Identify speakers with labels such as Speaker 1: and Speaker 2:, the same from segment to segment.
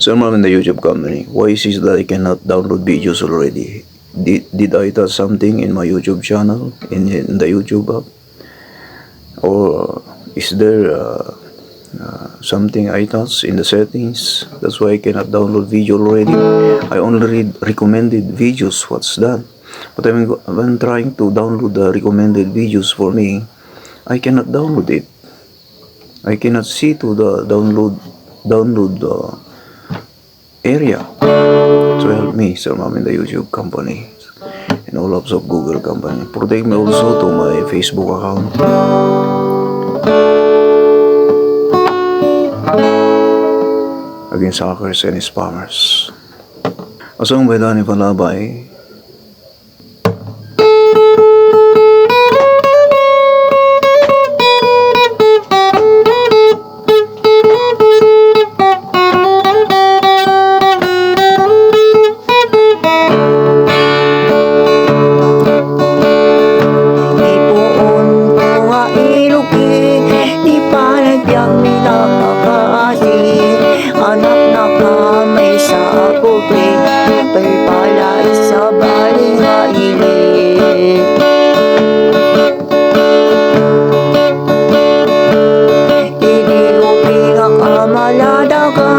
Speaker 1: Someone in the YouTube company, why is it that I cannot download videos already? Did I touch something in my YouTube channel, in the YouTube app? Or is there something I touch in the settings? That's why I cannot download video already. I only read recommended videos. What's that? But when trying to download the recommended videos for me, I cannot download it. I cannot see to the download area. So help me, Sir Ma'am, in the YouTube company and all apps of Google company. Protect me also to my Facebook account. Against hackers and spammers. Asong by Dani Palabay.
Speaker 2: IPuon ko nga IRUGI, di pa nagyang minakakasi. Anak na kamay sa pupi, pala sa baling nga ilit. Idilupi nga kamalada ka,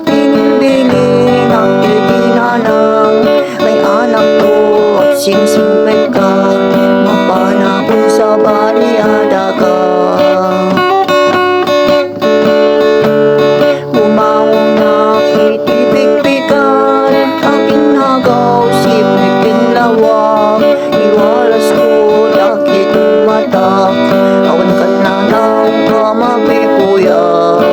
Speaker 2: pinibili ng itinanang. May anak ko at singsingpet ka, mapana ko sa baliada ka. Bumangon na kitibigbigan, aking nagaw sipikin lawak. Iwalas ko lakit matak, awan ka na ng kamabipuyak.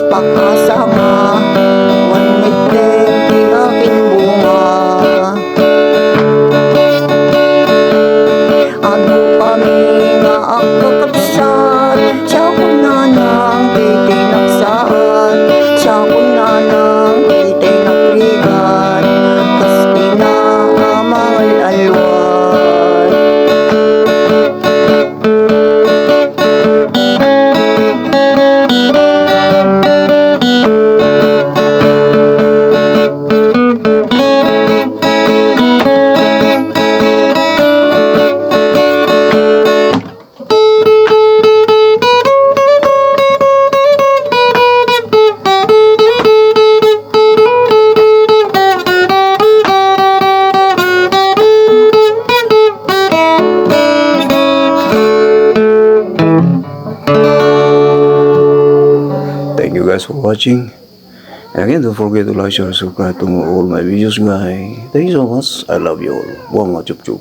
Speaker 2: Pakasama, wanit di aking bunga. Ano kami nga ang kakapsat, siya ko na nang pitinaksaan, siya ko na nang pitinakligan, kas pinaamal alwan.
Speaker 1: Thank you guys for watching. And again, don't forget to like, share, and subscribe to all my videos, guys. Thank you so much. I love you all. Buang chup chup.